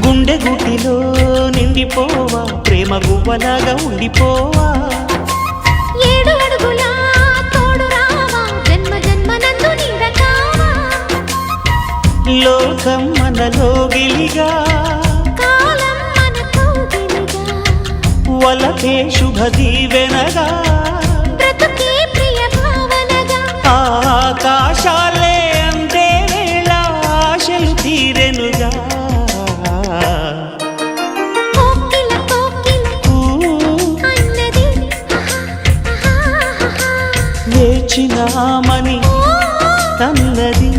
గుండె గుటిలో నిండిపోవా ప్రేమ గువ్వలాగా ఉండిపోవా ఏడు అడుగుల తోడు రావా జన్మ జన్మనందు నీడకావా లోకం మనలో గిలిగా కాలం మన కౌగిలిగా వలకే శుభ దీవెనగా బ్రతుకే ప్రియ భావనగా ఆకాశాలే అందే వేళ ఆశలు తీరెనుగా కోకిల కోకిల అన్నది వేచినామని తన్నది